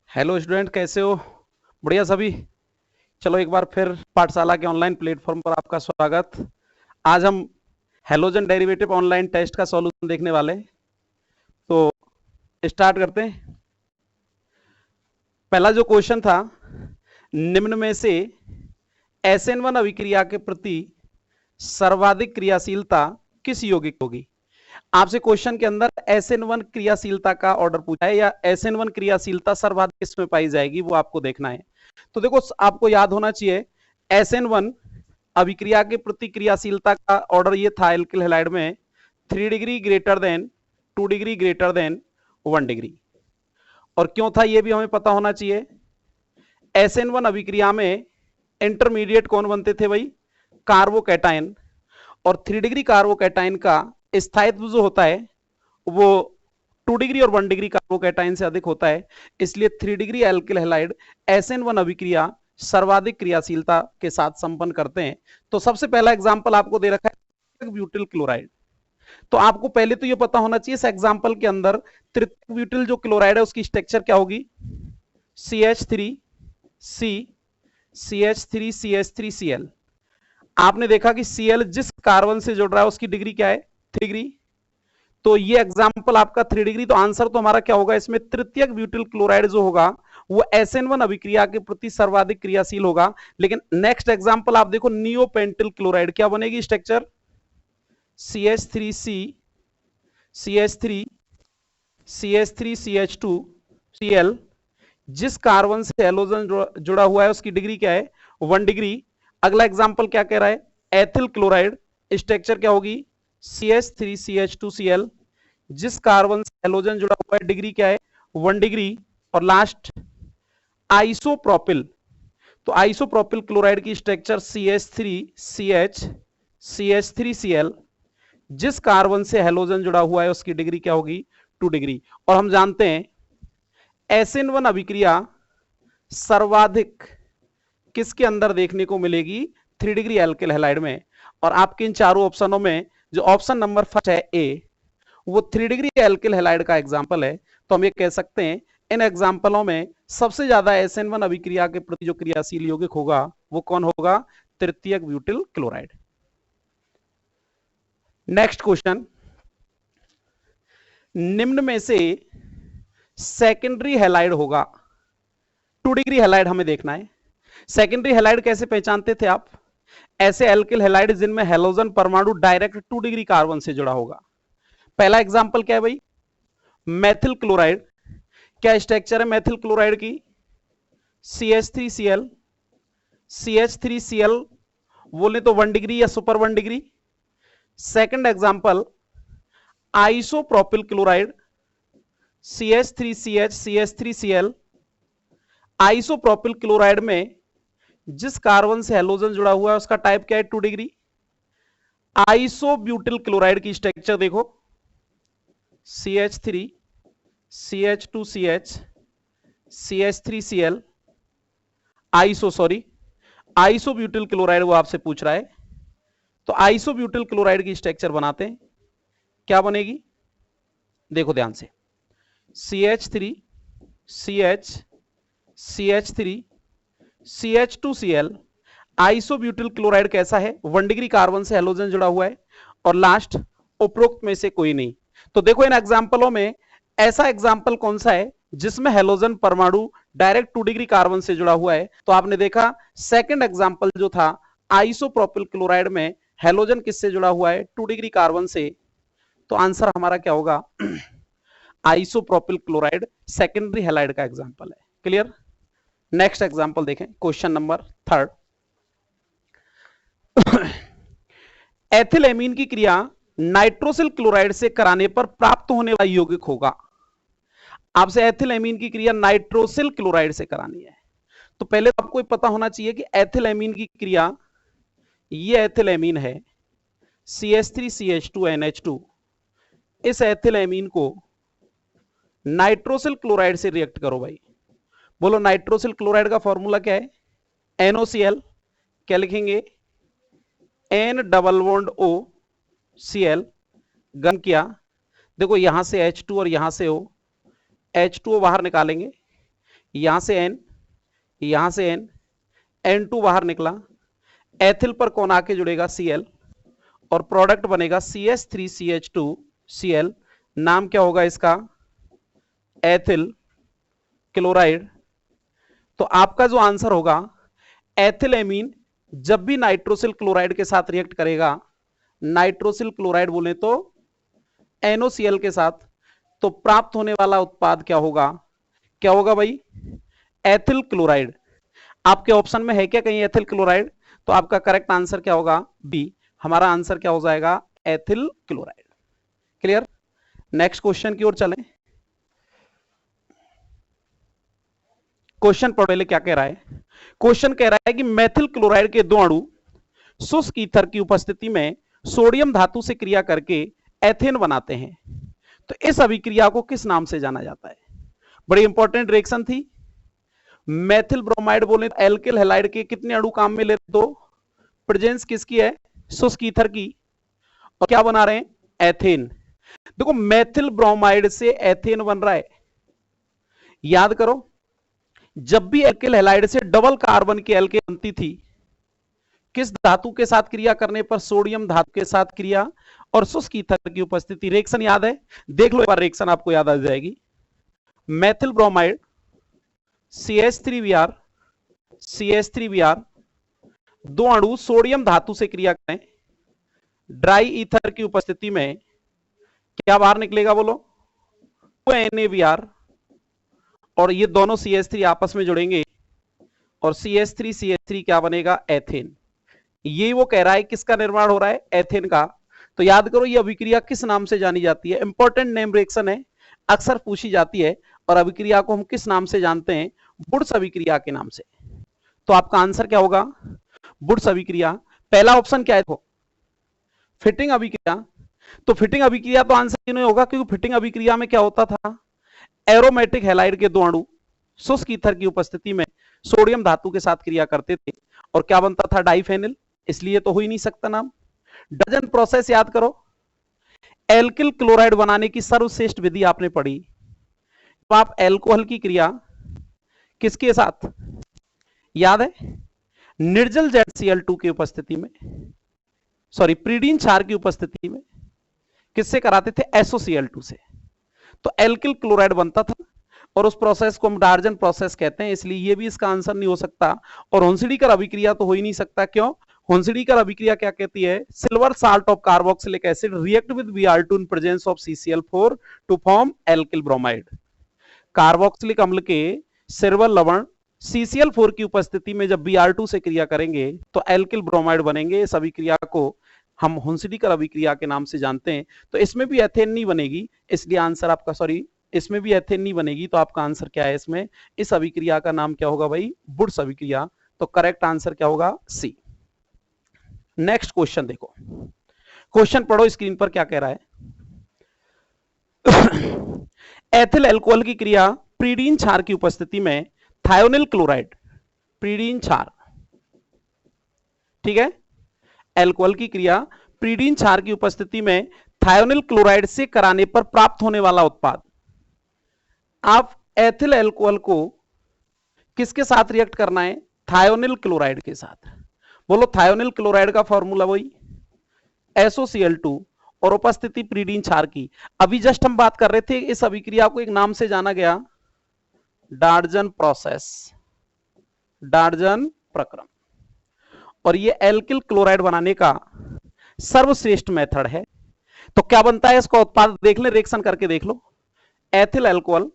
Hello student, कैसे हो? बढ़िया सभी। चलो एक बार फिर पाठशाला के ऑनलाइन प्लेटफॉर्म पर आपका स्वागत। आज हम हेलोजन डेरिवेटिव ऑनलाइन टेस्ट का सॉल्यूशन देखने वाले हैं। तो स्टार्ट करते हैं। पहला जो क्वेश्चन था, निम्न में से SN1 अभिक्रिया के प्रति सर्वाधिक क्रियाशीलता किस यौगिक होगी? आपसे क्वेश्चन के अंदर SN1 क्रियाशीलता का ऑर्डर पूछा है, या SN1 क्रियाशीलता सर्वाधिक किसमें पाई जाएगी वो आपको देखना है। तो देखो, आपको याद होना चाहिए SN1 अभिक्रिया के प्रति क्रियाशीलता का ऑर्डर ये था एल्किल हैलाइड में 3 degree greater than 2 degree greater than 1 degree. और क्यों था ये भी हमें पता होना चाहिए। SN1 अभिक्रिया में इंटरमीडिएट कौन बनते थे भाई? कार्बोकैटायन। और 3 डिग्री कार्बोकैटायन का स्थायित्व जो होता है वो 2 डिग्री और 1 डिग्री कार्बोकैटायन से अधिक होता है। इसलिए 3 डिग्री एल्किल हैलाइड SN1 अभिक्रिया सर्वाधिक क्रियाशीलता के साथ संपन्न करते हैं। तो सबसे पहला एग्जांपल आपको दे रखा है ब्यूटिल क्लोराइड। तो आपको पहले तो ये पता होना चाहिए इस एग्जांपल के अंदर तृतीयक ब्यूटिल जो क्लोराइड है उसकी स्ट्रक्चर क्या होगी? CH3 C CH3 CH3 Cl। आपने देखा कि Cl जिस कार्बन से जुड़ रहा है उसकी डिग्री क्या है? 3 डिग्री। तो ये एग्जाम्पल आपका 3 डिग्री। तो आंसर तो हमारा क्या होगा इसमें? तृतीयक ब्यूटिल क्लोराइड जो होगा वो SN1 अभिक्रिया के प्रति सर्वाधिक क्रियाशील होगा। लेकिन नेक्स्ट एग्जाम्पल आप देखो, नियोपेंटिल क्लोराइड क्या बनेगी structure? CH3C CH3 CH3 CH2 Cl। जिस कार्बन से हेलोजन जुड़ा हुआ है उसकी डिग्री क्या है? 1 डिग्री। अगला एग्जाम्पल क्या कह रहा है? Ethyl chloride. स्ट्रक्चर क्या होगी? CH3 CH2 Cl। जिस कार्बन से हेलोजन जुड़ा हुआ है डिग्री क्या है? 1 डिग्री। और लास्ट आइसोप्रोपिल। तो आइसोप्रोपिल क्लोराइड की स्ट्रक्चर CH3CH CH3Cl। जिस कार्बन से हेलोजन जुड़ा हुआ है उसकी डिग्री क्या होगी? 2 डिग्री। और हम जानते हैं SN1 अभिक्रिया सर्वाधिक किसके अंदर देखने को मिलेगी? 3 डिग्री एल्किल हैलाइड में। और आपके इन चारों ऑप्शनों में जो ऑप्शन नंबर फर्स्ट है ए, वो 3 डिग्री एल्किल हैलाइड का एग्जांपल है। तो हम ये कह सकते हैं इन एग्जांपलों में सबसे ज्यादा SN1 अभिक्रिया के प्रति जो क्रियाशील यौगिक होगा वो कौन होगा? तृतीयक ब्यूटिल क्लोराइड। नेक्स्ट क्वेश्चन, निम्न में से सेकेंडरी हैलाइड होगा? 2 डिग्री हैलाइड हमें देखना है। सेकेंडरी हैलाइड कैसे पहचानते थे आप? ऐसे एल्किल हैलाइड जिनमें हेलोजन परमाणु डायरेक्ट 2 डिग्री कार्बन से जुड़ा होगा। पहला एग्जांपल क्या है भाई? Methyl chloride. क्या स्ट्रक्चर है मेथिल क्लोराइड की? CH3Cl। CH3Cl बोले तो 1 डिग्री या super 1 degree. Second example isopropyl chloride. CH3CH CH3Cl। Isopropyl chloride में जिस कार्बन से हेलोजन जुड़ा हुआ है उसका टाइप क्या है? 2 डिग्री। आइसोब्यूटिल क्लोराइड की स्ट्रक्चर देखो, CH3 CH2CH CH3Cl। Isobutyl chloride वो आपसे पूछ रहा है। तो आइसोब्यूटिल क्लोराइड की स्ट्रक्चर बनाते हैं, क्या बनेगी? देखो ध्यान से, CH3 CH CH3 CH2Cl। Isobutyl chloride कैसा है? 1 डिग्री कार्बन से हेलोजन जुड़ा हुआ है। और लास्ट उपरोक्त में से कोई नहीं। तो देखो इन एग्जांपलों में ऐसा एग्जांपल कौन सा है जिसमें हेलोजन परमाणु डायरेक्ट 2 डिग्री कार्बन से जुड़ा हुआ है? तो आपने देखा सेकंड एग्जांपल जो था आइसोप्रोपिल क्लोराइड में हेलोजन किससे जुड़ा हुआ है? 2 डिग्री कार्बन से। तो आंसर हमारा क्या होगा? आइसोप्रोपिल क्लोराइड सेकेंडरी हैलाइड का एग्जांपल है। क्लियर? नेक्स्ट एग्जांपल देखें, क्वेश्चन नंबर 3। एथिलेमीन की क्रिया नाइट्रोसिल क्लोराइड से कराने पर प्राप्त होने वाला यौगिक होगा। आपसे एथिलेमीन की क्रिया नाइट्रोसिल क्लोराइड से करानी है। तो पहले तो आपको पता होना चाहिए कि एथिलेमीन की क्रिया, ये एथिलेमीन है CH3CH2NH2। इस एथिलेमीन को नाइट्रोसिल क्लोराइड से रिएक्ट करो भाई। बोलो नाइट्रोसिल क्लोराइड का फॉर्मूला क्या है? NOCl। क्या लिखेंगे? N double bond O Cl। Gun किया, देखो यहां से H2 और यहां से O, H2O बाहर निकालेंगे, यहां से N, यहां से N, N2 बाहर निकला, एथिल पर कौन आके जुड़ेगा? Cl, और प्रोडक्ट बनेगा CH3CH2Cl। नाम क्या होगा इसका? Ethyl chloride. तो आपका जो आंसर होगा, एथिल एमीन जब भी नाइट्रोसिल क्लोराइड के साथ रिएक्ट करेगा, नाइट्रोसिल क्लोराइड बोले तो NOCl के साथ, तो प्राप्त होने वाला उत्पाद क्या होगा? क्या होगा भाई? Ethyl chloride. आपके ऑप्शन में है क्या कहीं एथिल क्लोराइड? तो आपका करेक्ट आंसर क्या होगा? बी। हमारा आंसर क्या हो जाएगा? Ethyl chloride. Clear? Next question की ओर चलें। क्वेश्चन पहले क्या कह रहा है? क्वेश्चन कह रहा है कि मेथिल क्लोराइड के दो अणु शुष्क ईथर की उपस्थिति में सोडियम धातु से क्रिया करके एथेन बनाते हैं, तो इस अभिक्रिया को किस नाम से जाना जाता है? बड़ी इंपॉर्टेंट रिएक्शन थी। मेथिल ब्रोमाइड बोले तो एल्किल हैलाइड के कितने अणु काम में लेते? दो। प्रेजेंस किसकी है? शुष्क ईथर की। और क्या बना रहे हैं? एथेन। देखो मेथिल ब्रोमाइड से एथेन बन रहा है। याद करो, जब भी एल्किल हैलाइड से डबल कार्बन की एल्केन बनती थी, किस धातु के साथ क्रिया करने पर? सोडियम धातु के साथ क्रिया और शुष्क ईथर की उपस्थिति। रिएक्शन याद है? देख लो एक बार, रिएक्शन आपको याद आ जाएगी। मेथिल ब्रोमाइड CH3Br, CH3Br, दो अणु सोडियम धातु से क्रिया करें, ड्राई ईथर की उपस्थिति में क्या बाहर निकलेगा? बोलो। NaBr, और ये दोनों CH3 आपस में जुड़ेंगे और CH3CH3 क्या बनेगा? एथेन। ये वो कह रहा है किसका निर्माण हो रहा है? एथेन का। तो याद करो ये अभिक्रिया किस नाम से जानी जाती है? इंपॉर्टेंट नेम रिएक्शन है, अक्सर पूछी जाती है। और अभिक्रिया को हम किस नाम से जानते हैं? वुड्स अभिक्रिया के नाम से। तो आपका आंसर क्या होगा? वुड्स अभिक्रिया। पहला ऑप्शन क्या है? तो फिटिंग अभिक्रिया। तो फिटिंग अभिक्रिया तो आंसर क्यों नहीं होगा? क्योंकि फिटिंग अभिक्रिया में क्या होता था? एरोमेटिक हैलाइड के दो अणु शुष्क ईथर की उपस्थिति में सोडियम धातु के साथ क्रिया करते थे और क्या बनता था? डाइफेनिल। इसलिए तो हो ही नहीं सकता नाम। डजन प्रोसेस याद करो। एल्किल क्लोराइड बनाने की सर्वश्रेष्ठ विधि आपने पढ़ी। तो आप एल्कोहल की क्रिया किसके साथ याद है? निर्जल ZCl2 की उपस्थिति में, सॉरी प्रीडीन क्षार की उपस्थिति में किससे कराते थे? SOCl2 से। तो एल्किल क्लोराइड बनता था और उस प्रोसेस को हम डार्जन प्रोसेस कहते हैं, इसलिए ये भी इसका आंसर नहीं हो सकता। और होन्सिडीकर अभिक्रिया तो हो ही नहीं सकता। क्यों? होन्सिडीकर अभिक्रिया क्या कहती है? Silver salt of carboxylic acid react with Br2 in presence of CCl4 to form alkyl bromide. Carboxylic अम्ल के सिल्वर लवण CCl4 की उपस्थिति में जब Br2 से क्रिया करेंगे तो एल्किल ब्रोमाइड बनेंगे। इस अभिक्रिया को हम होन्सिडीकर अभिक्रिया के नाम से जानते हैं। तो इसमें भी एथेन नहीं बनेगी, इसलिए आंसर आपका, सॉरी इसमें भी एथेन नहीं बनेगी, तो आपका आंसर क्या है इसमें? इस अभिक्रिया का नाम क्या होगा भाई? वुड्स अभिक्रिया। तो करेक्ट आंसर क्या होगा? सी। नेक्स्ट क्वेश्चन देखो, क्वेश्चन पढ़ो स्क्रीन पर क्या कह रहा है। एथिल अल्कोहल की क्रिया प्रीडीन क्षार की उपस्थिति में थायोनिल क्लोराइड, प्रीडीन क्षार, ठीक है, अल्कोहल की क्रिया प्रीडीन क्षार की उपस्थिति में थायोनिल क्लोराइड से कराने पर प्राप्त होने वाला उत्पाद। आप एथिल अल्कोहल को किसके साथ रिएक्ट करना है? थायोनिल क्लोराइड के साथ। बोलो थायोनिल क्लोराइड का फॉर्मूला वही SOCl2 और उपस्थिति प्रीडीन क्षार की। अभी जस्ट हम बात कर रहे थे, इस अभिक्रिया को एक नाम से जाना गया, डार्जन प्रोसेस, डार्जन प्रक्रम। और ये एल्किल क्लोराइड बनाने का सर्वश्रेष्ठ मेथड है। तो क्या बनता है इसका उत्पाद? देख ले, रिएक्शन करके देख लो। Ethyl alcohol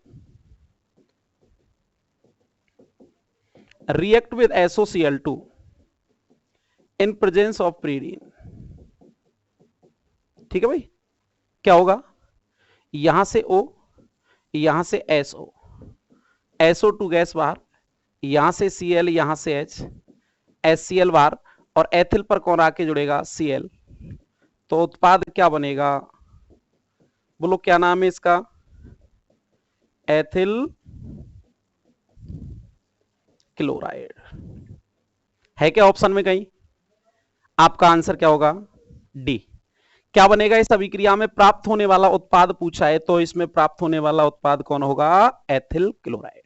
react with SOCl2 in presence of pyridine. ठीक है भाई, क्या होगा? यहां से O, यहां से SO, SO2 गैस बाहर, यहां से Cl, यहां से H, HCl बाहर, और एथिल पर कौन आके जुड़ेगा? Cl। तो उत्पाद क्या बनेगा? बोलो क्या नाम है इसका? Ethyl chloride. है क्या ऑप्शन में कहीं? आपका आंसर क्या होगा? डी। क्या बनेगा इस अभिक्रिया में? प्राप्त होने वाला उत्पाद पूछा है, तो इसमें प्राप्त होने वाला उत्पाद कौन होगा? Ethyl chloride.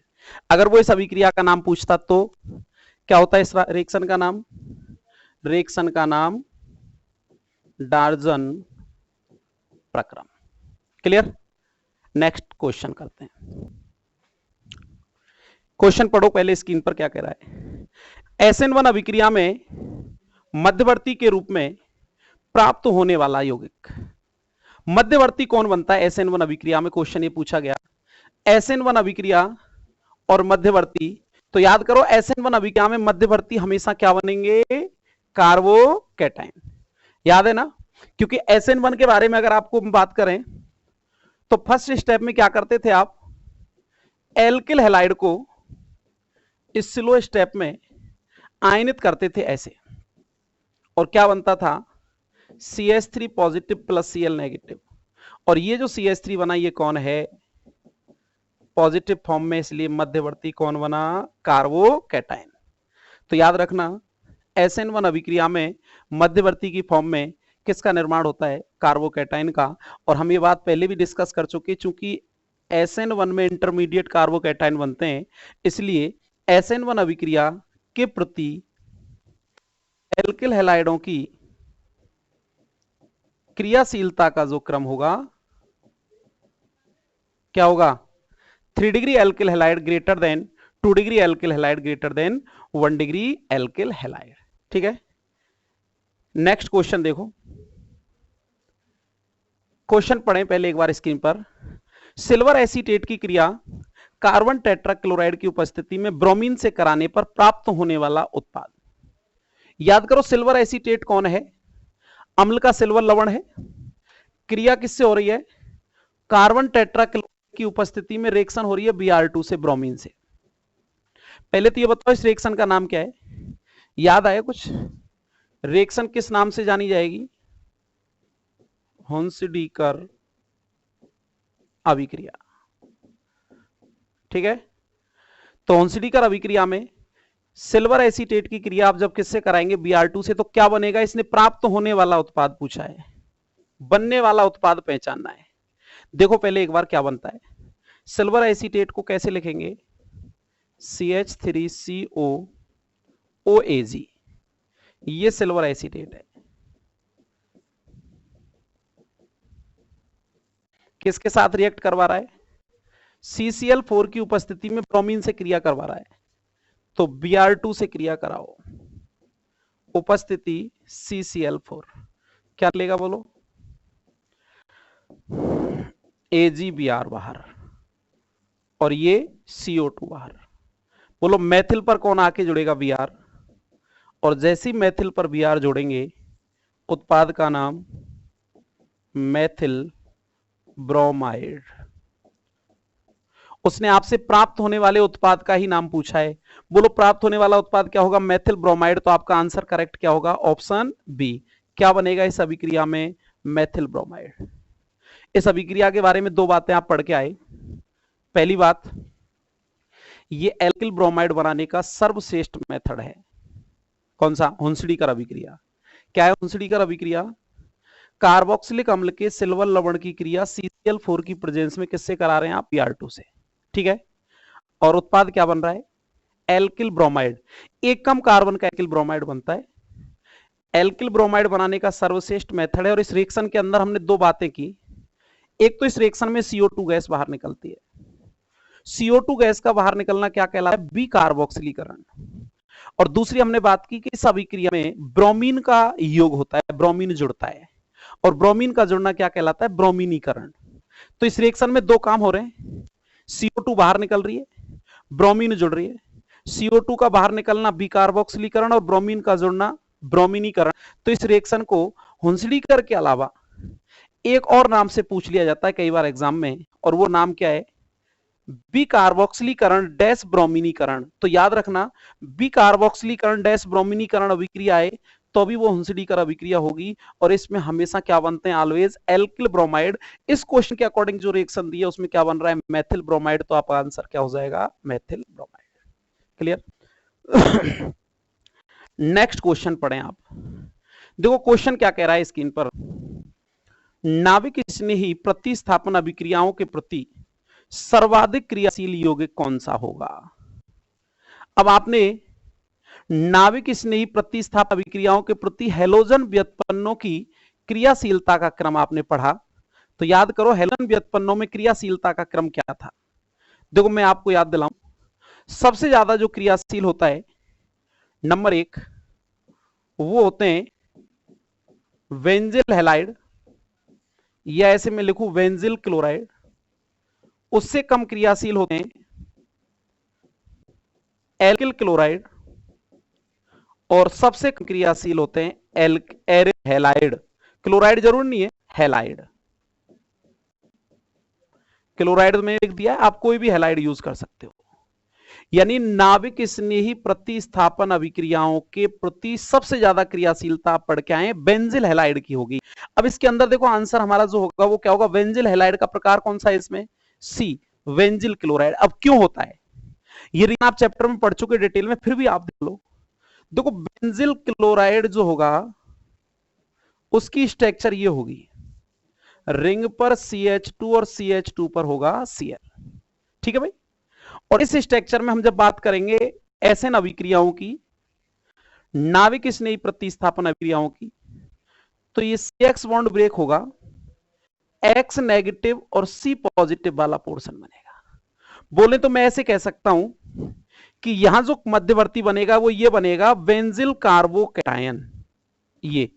अगर वो इस अभिक्रिया का नाम पूछता तो क्या होता है इस रिएक्शन का नाम? रिएक्शन का नाम डार्जन प्रक्रम। क्लियर? नेक्स्ट क्वेश्चन करते हैं। क्वेश्चन पढ़ो पहले स्क्रीन पर क्या कह रहा है। SN1 अभिक्रिया में मध्यवर्ती के रूप में प्राप्त होने वाला यौगिक, मध्यवर्ती कौन बनता है SN1 अभिक्रिया में? क्वेश्चन ये पूछा गया। SN1 अभिक्रिया और मध्यवर्ती, तो याद करो SN1 अभिक्रिया में मध्यवर्ती हमेशा क्या बनेंगे? कार्बोकैटायन। याद है ना? क्योंकि SN1 के बारे में अगर आपको बात करें तो फर्स्ट स्टेप में क्या करते थे आप? एल्किल हैलाइड को इस स्लो स्टेप में आयनित करते थे ऐसे, और क्या बनता था? CH3 positive plus Cl negative. और ये जो CH3 बना ये कौन है? पॉजिटिव फॉर्म में, इसलिए मध्यवर्ती कौन बना? कार्बोकैटायन। तो याद रखना SN1 अभिक्रिया में मध्यवर्ती की फॉर्म में किसका निर्माण होता है? कार्बोकैटायन का। और हम ये बात पहले भी डिस्कस कर चुके, चूंकि SN1 में इंटरमीडिएट कार्बोकैटायन बनते हैं, इसलिए SN1 अभिक्रिया के प्रति एल्किल हैलाइडों की क्रियाशीलता का जो क्रम होगा क्या होगा? 3 degree alkyl halide greater than 2 degree alkyl halide greater than 1 degree alkyl halide. ठीक है, नेक्स्ट क्वेश्चन देखो। क्वेश्चन पढ़ें पहले एक बार स्क्रीन पर। सिल्वर एसीटेट की क्रिया कार्बन टेट्राक्लोराइड की उपस्थिति में ब्रोमीन से कराने पर प्राप्त होने वाला उत्पाद। याद करो सिल्वर एसीटेट कौन है? अम्ल का सिल्वर लवण है। क्रिया किससे हो रही है? कार्बन टेट्राक्लोराइड की उपस्थिति में रिएक्शन हो रही है Br2 से ब्रोमीन से। पहले तो ये बताओ इस रिएक्शन का नाम क्या है? याद आया कुछ? रिएक्शन किस नाम से जानी जाएगी? हुंसडीकर अभिक्रिया। ठीक है, तो हुंसडीकर अभिक्रिया में सिल्वर एसीटेट की क्रिया आप जब किससे कराएंगे? Br2 से। तो क्या बनेगा? इसने प्राप्त होने वाला उत्पाद पूछा है, बनने वाला उत्पाद पहचानना है। देखो पहले एक बार क्या बनता है। सिल्वर एसीटेट को कैसे लिखेंगे? CH3CO OAG, ये सिल्वर एसीटेट है। किसके साथ रिएक्ट करवा रहा है? CCl4 की उपस्थिति में ब्रोमीन से क्रिया करवा रहा है, तो Br2 से क्रिया कराओ, उपस्थिति CCl4, क्या लेगा बोलो? AgBr बाहर और ये CO2 बाहर। बोलो मैथिल पर कौन आके जुड़ेगा? Br। और जैसी मैथिल पर Br जोड़ेंगे उत्पाद का नाम मैथिल ब्रोमाइड। उसने आपसे प्राप्त होने वाले उत्पाद का ही नाम पूछा है। बोलो प्राप्त होने वाला उत्पाद क्या होगा? Methyl bromide. तो आपका आंसर करेक्ट क्या होगा? Option B. क्या बनेगा इस अभिक्रिया में? Methyl bromide. इस अभिक्रिया के बारे में दो बातें आप पढ़ के आए। पहली बात, ये एल्किल ब्रोमाइड बनाने का सर्वश्रेष्ठ मेथड है। कौन सा? हुंसडीकर अभिक्रिया। क्या है हुंसडीकर अभिक्रिया? कार्बोक्सिलिक अम्ल के सिल्वर लवण की क्रिया CCl4 की प्रेजेंस में किससे करा रहे हैं आप? Br2 से। ठीक है, और उत्पाद क्या बन रहा है? Alkyl bromide. एक कम कार्बन का एल्किल ब्रोमाइड बनता है। एल्किल ब्रोमाइड बनाने का सर्वश्रेष्ठ मेथड है। और इस रिएक्शन के अंदर हमने दो बातें की। एक तो इस रिएक्शन में CO2 गैस बाहर निकलती है। CO2 गैस का बाहर निकलना क्या कहलाता है? बीकार्बोक्सिलीकरण। और दूसरी हमने बात की कि इस अभिक्रिया में ब्रोमीन का योग होता है, ब्रोमीन जुड़ता है, और ब्रोमीन का जुड़ना क्या कहलाता है? ब्रोमीनीकरण। तो इस रिएक्शन में दो काम हो रहे हैं। CO2 बाहर निकल रही है, ब्रोमीन जुड़ रही है। CO2 का बाहर निकलना बीकार्बोक्सिलीकरण और ब्रोमीन का जुड़ना ब्रोमीनीकरण। तो इस रिएक्शन को हुंसडीकर के अलावा एक और नाम से पूछ लिया जाता है कई बार एग्जाम में, और वो नाम क्या है? बीकार्बोक्सिलीकरण डैश ब्रोमीनीकरण। तो याद रखना बीकार्बोक्सिलीकरण डैश ब्रोमीनीकरण अभिक्रिया है तो भी वो हुंसडीकर अभिक्रिया होगी। और इसमें हमेशा क्या बनते हैं? Always alkyl bromide. इस क्वेश्चन के अकॉर्डिंग जो रिएक्शन दी है उसमें क्या बन रहा है? मैथिल ब्रोमाइड। तो आपका आंसर क्या हो जाएगा? Maithil bromide. Clear? Next question पढ़ें आप। देखो क्वेश्चन क्या कह रहा है स्क्रीन पर। नाविक स्नेही प्रतिस्थापन अभिक्रियाओं के प्रति सर्वाधिक क्रियाशील यौगिक कौन सा होगा? अब आपने नाविक स्नेही प्रतिस्थापन अभिक्रियाओं के प्रति हैलोजन व्युत्पन्नों की क्रियाशीलता का क्रम आपने पढ़ा, तो याद करो हैलोजन व्युत्पन्नों में क्रियाशीलता का क्रम क्या था। देखो मैं आपको याद दिलाऊं, सबसे ज्यादा जो क्रियाशील होता है नंबर 1 वो होते हैं वेंजिल हैलाइड, या ऐसे में लिखूं वेंजिल क्लोराइड। उससे कम क्रियाशील होते हैं एल्किल क्लोराइड, और सबसे कम क्रियाशील होते हैं एरिल हैलाइड। क्लोराइड जरूर नहीं है, हैलाइड। क्लोराइड में लिख दिया है, आप कोई भी हैलाइड यूज कर सकते हो। यानी नाविक स्नेही प्रतिस्थापन अभिक्रियाओं के प्रति सबसे ज्यादा क्रियाशीलता आप पढ़ के आए बेंजिल हैलाइड की होगी। अब इसके अंदर देखो आंसर हमारा जो होगा वो क्या होगा, वेंजिल हैलाइड का प्रकार कौन सा है इसमें, सी वेंजिल क्लोराइड। अब क्यों होता है ये आप चैप्टर में पढ़ चुके डिटेल में, फिर भी आप देख लो। देखो बेंजिल क्लोराइड जो होगा उसकी स्ट्रक्चर ये होगी, रिंग पर CH2 और CH2 पर होगा Cl। ठीक है भाई। और इस स्ट्रक्चर में हम जब बात करेंगे एसएन अभिक्रियाओं की, नाविक स्नेही प्रतिस्थापन अभिक्रियाओं की, तो ये CX बॉन्ड ब्रेक होगा, X नेगेटिव और C पॉजिटिव वाला पोर्शन बनेगा। बोले तो मैं ऐसे कह सकता हूं कि यहां जो मध्यवर्ती बनेगा वो ये बनेगा बेंजिल कार्बोकैटायन, ये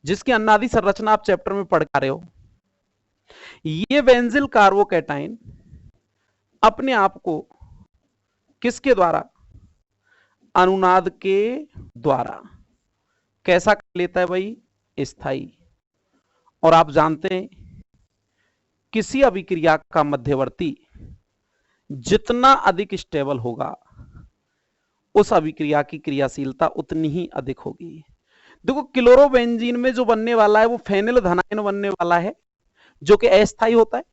जिसकी अन्नादि संरचना आप चैप्टर में पढ़ रहे हो। ये बेंजिल कार्बोकैटायन अपने आप को किसके द्वारा, अनुनाद के द्वारा कैसा कर लेता है भाई, स्थायी। और आप जानते हैं किसी अभिक्रिया का मध्यवर्ती जितना अधिक स्टेबल होगा उस अभिक्रिया की क्रियाशीलता उतनी ही अधिक होगी। देखो क्लोरोबेंजीन में जो बनने वाला है वो फेनिल धनायन बनने वाला है जो कि अस्थायी होता है।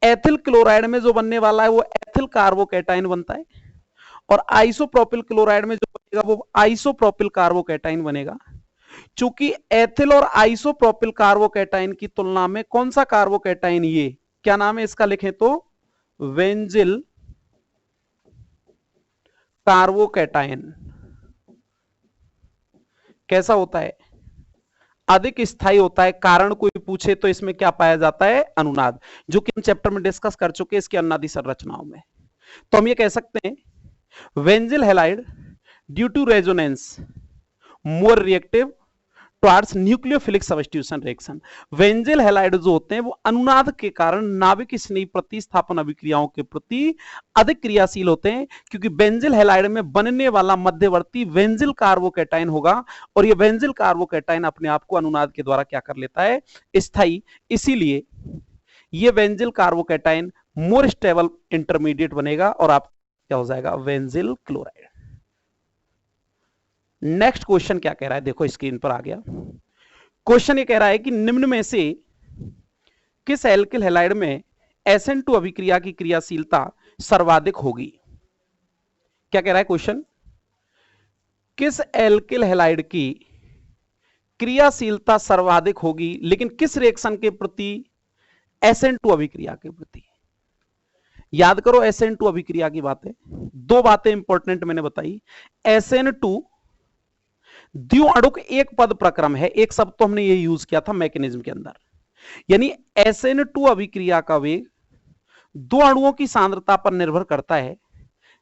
एथिल क्लोराइड में जो बनने वाला है वो एथिल कार्बोकैटायन बनता है, और आइसोप्रोपिल क्लोराइड में जो बनेगा वो आइसोप्रोपिल कार्बोकैटायन बनेगा। चूंकि एथिल और आइसोप्रोपिल कार्बोकैटायन की तुलना में कौन सा कार्बोकैटायन, ये क्या नाम है इसका लिखें तो वेंजिल कार्बोकैटायन, कैसा होता है, अधिक स्थायी होता है। कारण कोई पूछे तो इसमें क्या पाया जाता है, अनुनाद, जो कि हम चैप्टर में डिस्कस कर चुके हैं इसकी अन्नादि संरचनाओं में। तो हम ये कह सकते हैं benzyl halide due to resonance more reactive towards nucleophilic substitution reaction. Benzyl halide जो होते हैं वो अनुनाद के कारण नाविक स्नेही प्रतिस्थापन अभिक्रियाओं के प्रति अधिक क्रियाशील होते हैं, क्योंकि बेंजिल हैलाइड में बनने वाला मध्यवर्ती वेंजिल कार्बोकैटायन होगा, और ये वेंजिल कार्बोकैटायन अपने आप को अनुनाद के द्वारा क्या कर लेता है, स्थायी। इसीलिए ये वेंजिल कार्बोकैटायन मोर स्टेबल इंटरमीडिएट बनेगा और आप क्या हो जाएगा, वेंजिल क्लोराइड। नेक्स्ट क्वेश्चन क्या कह रहा है, देखो स्क्रीन पर आ गया। क्वेश्चन ये कह रहा है कि निम्न में से किस एल्किल हैलाइड में SN2 अभिक्रिया की क्रियाशीलता सर्वाधिक होगी। क्या कह रहा है क्वेश्चन, किस एल्किल हैलाइड की क्रियाशीलता सर्वाधिक होगी, लेकिन किस रिएक्शन के प्रति, SN2 अभिक्रिया के प्रति। याद करो SN2 अभिक्रिया की बातें, दो बातें इंपॉर्टेंट मैंने बताई। SN2 द्विअणुक एक पद प्रक्रम है, एक शब्द तो हमने ये यूज किया था मैकेनिज्म के अंदर, यानी SN2 अभिक्रिया का वेग दो अणुओं की सांद्रता पर निर्भर करता है,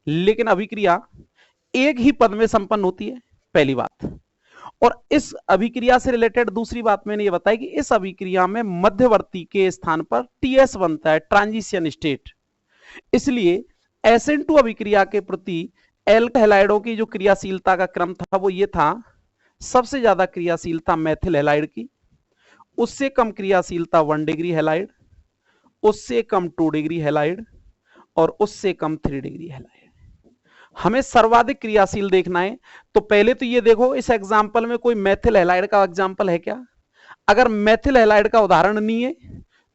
लेकिन अभिक्रिया एक ही पद में संपन्न होती है, पहली बात। और इस अभिक्रिया से रिलेटेड दूसरी बात मैंने ये बताई कि इस अभिक्रिया में मध्यवर्ती के स्थान पर TS बनता है, ट्रांजिशन स्टेट। इसलिए SN2 अभिक्रिया के प्रति एल्किल हैलाइडों की जो क्रियाशीलता का क्रम था वो ये था, सबसे ज्यादा क्रियाशीलता मेथिल हैलाइड की, उससे कम क्रियाशीलता 1 डिग्री हैलाइड, उससे कम 2 डिग्री हैलाइड, और उससे कम 3 डिग्री हैलाइड। हमें सर्वाधिक क्रियाशील देखना है, तो पहले तो ये देखो इस एग्जाम्पल में कोई मेथिल हैलाइड का एग्जाम्पल है क्या। अगर मेथिल हैलाइड का उदाहरण नहीं है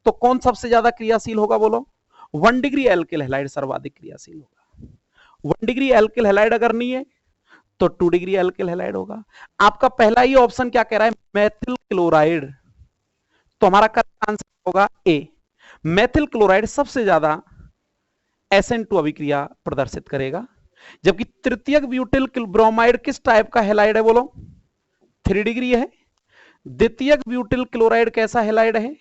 तो कौन सबसे ज्यादा क्रियाशील होगा, बोलो। 1 डिग्री एल्किल हैलाइड सर्वाधिक क्रियाशील होगा। 1 डिग्री एल्किल हैलाइड अगर नहीं है तो 2 डिग्री एल्किल हैलाइड होगा। आपका पहला ही ऑप्शन क्या कह रहा है, मेथिल क्लोराइड, तो हमारा करेक्ट आंसर होगा ए। मेथिल क्लोराइड सबसे ज्यादा SN2 अभिक्रिया प्रदर्शित करेगा। जबकि तृतीयक ब्यूटिल ब्रोमाइड किस टाइप का हैलाइड है बोलो? 3 डिग्री है। द्वितीयक ब्यूटिल क्लोराइड कैसा हैलाइड है?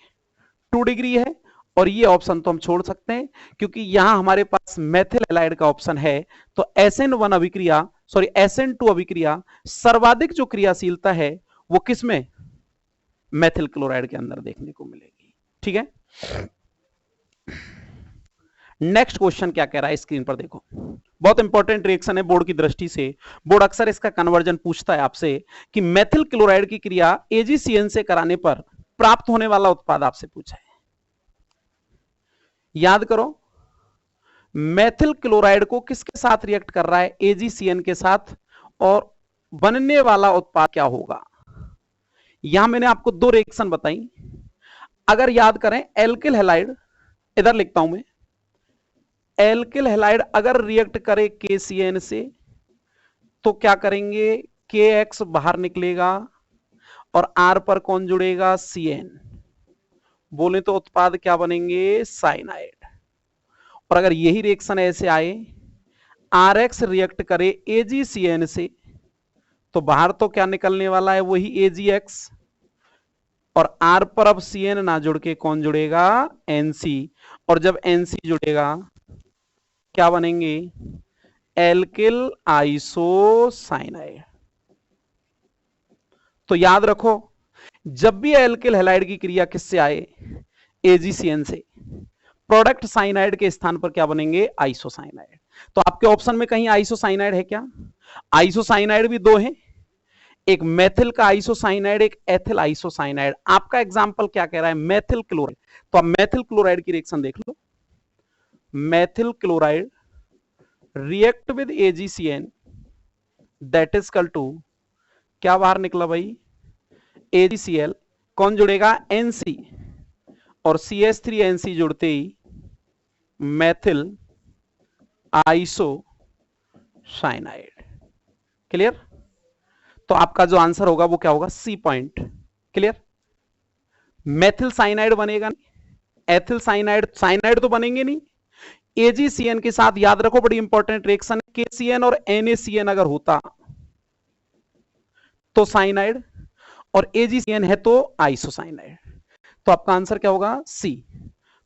2 डिग्री है। और ये ऑप्शन तो हम छोड़ सकते हैं क्योंकि यहां हमारे पास मेथिल हैलाइड का ऑप्शन है। तो SN1 अभिक्रिया SN2 अभिक्रिया सर्वाधिक जो क्रियाशीलता है वो किसमें? मेथिल क्लोराइड के अंदर देखने को मिलेगी। ठीक है, नेक्स्ट क्वेश्चन क्या कह रहा है स्क्रीन पर देखो। बहुत इंपॉर्टेंट रिएक्शन है बोर्ड की दृष्टि से। बोर्ड अक्सर इसका कन्वर्जन पूछता है आपसे कि मेथिल क्लोराइड की क्रिया AgCN से कराने पर प्राप्त होने वाला उत्पाद आपसे पूछा है। याद करो, मेथिल क्लोराइड को किसके साथ रिएक्ट कर रहा है? AgCN के साथ। और बनने वाला उत्पाद क्या होगा? यहां मैंने आपको 2 रिएक्शन बताई। अगर याद करें, एल्किल हैलाइड, इधर लिखता हूं मैं, एल्किल हैलाइड अगर रिएक्ट करे KCN से तो क्या करेंगे? KX बाहर निकलेगा और R पर कौन जुड़ेगा? CN। बोले तो उत्पाद क्या बनेंगे? साइनाइड। और अगर यही रिएक्शन ऐसे आए, RX रिएक्ट करे AgCN से तो बाहर तो क्या निकलने वाला है? वही AgX। और R पर अब CN ना जुड़ के कौन जुड़ेगा? NC। और जब NC जुड़ेगा क्या बनेंगे? Alkyl isocyanide. तो याद रखो, जब भी एल्किल हैलाइड की क्रिया किससे आए? AgCN से, प्रोडक्ट साइनाइड के स्थान पर क्या बनेंगे? आइसोसाइनाइड। तो आपके ऑप्शन में कहीं आइसोसाइनाइड है क्या? आइसोसाइनाइड भी 2 हैं, एक मेथिल का आइसोसाइनाइड, एक एथिल आइसोसाइनाइड। आपका एग्जांपल क्या कह रहा है? Methyl chloride. तो आप मेथिल क्लोराइड की रिएक्शन देख लो। Methyl chloride react with AgCN that is equal to, क्या बाहर निकला भाई? AgCl, कौन जुड़ेगा? NC। और CH3NC जुड़ते ही मेथिल आइसोसाइनाइड। क्लियर? तो आपका जो आंसर होगा वो क्या होगा? C point. Clear? Methyl cyanide बनेगा नहीं, एथिल साइनाइड, साइनाइड तो बनेंगे नहीं। AgCN के साथ याद रखो, बड़ी इंपॉर्टेंट रिएक्शन है, KCN और NaCN अगर होता तो साइनाइड, और AgCN है तो आइसोसाइनाइड। तो आपका आंसर क्या होगा? C,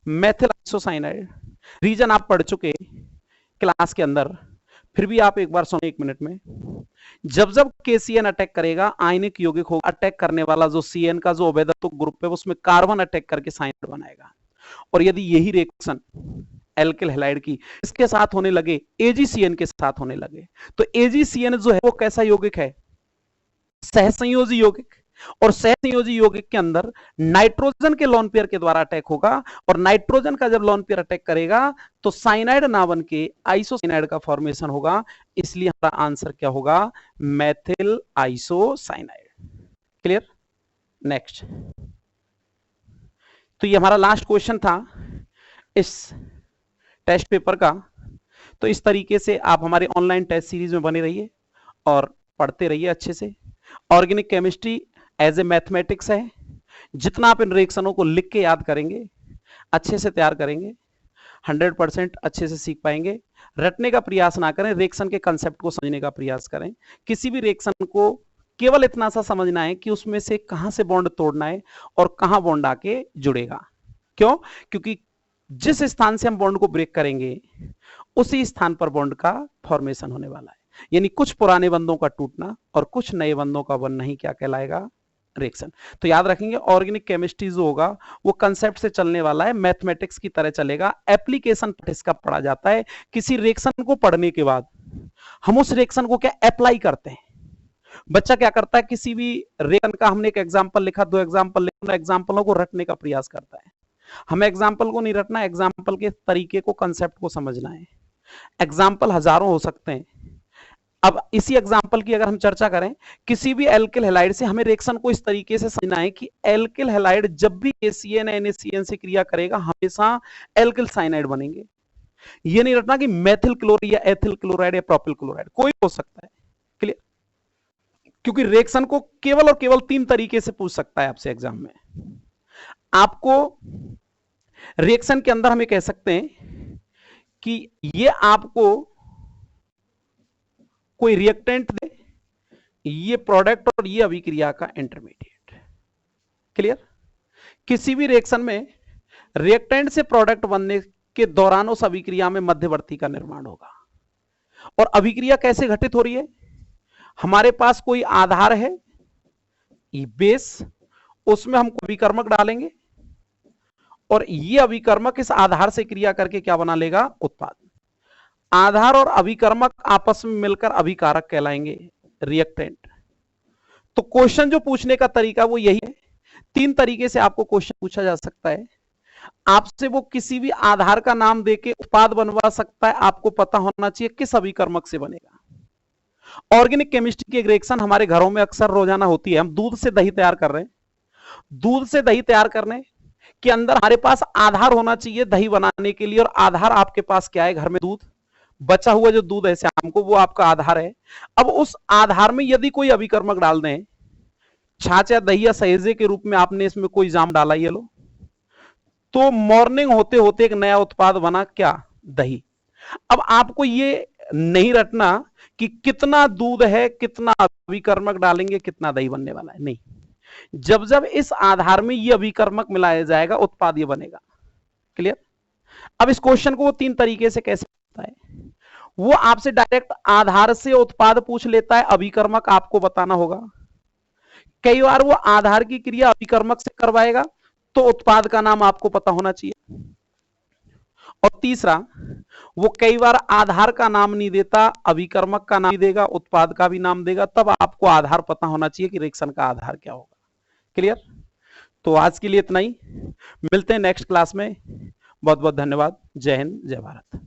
methyl isocyanide. रीजन आप पढ़ चुके क्लास के अंदर, फिर भी आप एक बार सुनो 1 मिनट में। जब जब KCN अटैक करेगा, आयनिक यौगिक होगा, अटैक करने वाला जो CN का जो अवैधत्व ग्रुप है उसमें कार्बन अटैक करके साइनाइड बनाएगा। और यदि यही रिएक्शन एल्किल हैलाइड की इसके साथ होने लगे, AgCN के साथ होने लगे, तो AgCN जो है वो कैसा यौगिक है? सहसंयोजी यौगिक। और सहसंयोजी यौगिक के अंदर नाइट्रोजन के लोन पेयर के द्वारा अटैक होगा, और नाइट्रोजन का जब लोन पेयर अटैक करेगा तो साइनाइड ना बन के आइसोसाइनाइड का फॉर्मेशन होगा। इसलिए हमारा आंसर क्या होगा? Methyl isocyanide. क्लियर? नेक्स्ट। तो ये हमारा लास्ट क्वेश्चन था इस टेस्ट पेपर का। तो इस तरीके से आप हमारे ऑनलाइन टेस्ट सीरीज में बने रहिए और पढ़ते रहिए अच्छे से। Organic chemistry as a mathematics है, जितना आप इन रिएक्शनों को लिख के याद करेंगे, अच्छे से तैयार करेंगे, 100% अच्छे से सीख पाएंगे। रटने का प्रयास ना करें, रिएक्शन के कंसेप्ट को समझने का प्रयास करें। किसी भी रिएक्शन को केवल इतना सा समझना है कि उसमें से कहां से बॉन्ड तोड़ना है और कहां बॉन्ड आके जुड़ेगा। क्यों? क्योंकि जिस स्थान से हम बॉन्ड को ब्रेक करेंगे उसी स्थान पर बॉन्ड का फॉर्मेशन होने वाला है। यानी कुछ पुराने बंधों का टूटना और कुछ नए बंधों का बनना ही क्या कहलाएगा? रिएक्शन। तो याद रखेंगे, ऑर्गेनिक केमिस्ट्री जो होगा वो कंसेप्ट से चलने वाला है, मैथमेटिक्स की तरह चलेगा। एप्लीकेशन इसका पढ़ा जाता है। किसी रिएक्शन को पढ़ने के बाद हम उस रिएक्शन को क्या अप्लाई करते हैं। बच्चा क्या करता है? किसी भी रिएक्शन का हमने एक एग्जांपल लिखा, 2 एग्जांपल लिखा, एग्जांपलों को रटने का प्रयास करता है। हमें एग्जाम्पल को नहीं रटना, एग्जाम्पल के तरीके को, कंसेप्ट को समझना है। एग्जाम्पल हजारों हो सकते हैं। अब इसी एग्जाम्पल की अगर हम चर्चा करें, किसी भी एल्किल हैलाइड से हमें रिएक्शन को इस तरीके से समझना है कि एल्किल हैलाइड जब भी KCN NaCN से क्रिया करेगा हमेशा एल्किल साइनाइड बनेंगे। ये नहीं रटना कि मेथिल क्लोराइड या एथिल क्लोराइड या प्रोपिल क्लोराइड, कोई हो सकता है। क्लियर? क्योंकि रिएक्शन को केवल और केवल 3 तरीके से पूछ सकता है आपसे एग्जाम में। आपको रिएक्शन के अंदर हमें कह सकते हैं कि ये आपको कोई रिएक्टेंट दे, ये प्रोडक्ट और ये अभिक्रिया का इंटरमीडिएट। क्लियर? किसी भी रिएक्शन में रिएक्टेंट से प्रोडक्ट बनने के दौरान उस अभिक्रिया में मध्यवर्ती का निर्माण होगा। और अभिक्रिया कैसे घटित हो रही है? हमारे पास कोई आधार है बेस, उसमें हम अभिकर्मक डालेंगे और ये अभिकर्मक इस आधार से क्रिया करके क्या बना लेगा? उत्पाद। आधार और अभिकर्मक आपस में मिलकर अभिकारक कहलाएंगे, रिएक्टेंट। तो क्वेश्चन जो पूछने का तरीका वो यही है। 3 तरीके से आपको क्वेश्चन पूछा जा सकता है। आपसे वो किसी भी आधार का नाम देके उत्पाद बनवा सकता है, आपको पता होना चाहिए किस अभिकर्मक से बनेगा। ऑर्गेनिक केमिस्ट्री की एक रिएक्शन हमारे घरों में अक्सर रोजाना होती है। हम दूध से दही तैयार कर रहे हैं, दूध से दही तैयार करने के अंदर हमारे पास आधार होना चाहिए दही बनाने के लिए, और आधार आपके पास क्या है? घर में दूध, बचा हुआ जो दूध है शाम को, वो आपका आधार है। अब उस आधार में यदि कोई अभिकर्मक डाल दें, छाछ या दही या सहेजे के रूप में आपने इसमें कोई जाम डाला, ये लो, तो मॉर्निंग होते होते एक नया उत्पाद बना, क्या? दही। अब आपको ये नहीं रटना कि कितना दूध है, कितना अभिकर्मक डालेंगे, कितना दही बनने वाला है, नहीं। जब जब इस आधार में ये अभिकर्मक मिलाया जाएगा, उत्पाद ये बनेगा। क्लियर? अब इस क्वेश्चन को वो 3 तरीके से कैसे होता है, वो आपसे डायरेक्ट आधार से उत्पाद पूछ लेता है, अभिकर्मक आपको बताना होगा। कई बार वो आधार की क्रिया अभिकर्मक से करवाएगा, तो उत्पाद का नाम आपको पता होना चाहिए। और तीसरा, वो कई बार आधार का नाम नहीं देता, अभिकर्मक का नाम देगा, उत्पाद का भी नाम देगा, तब आपको आधार पता होना चाहिए कि रिएक्शन का आधार क्या होगा। क्लियर? तो आज के लिए इतना ही, मिलते हैं नेक्स्ट क्लास में। बहुत बहुत धन्यवाद। जय हिंद, जय भारत।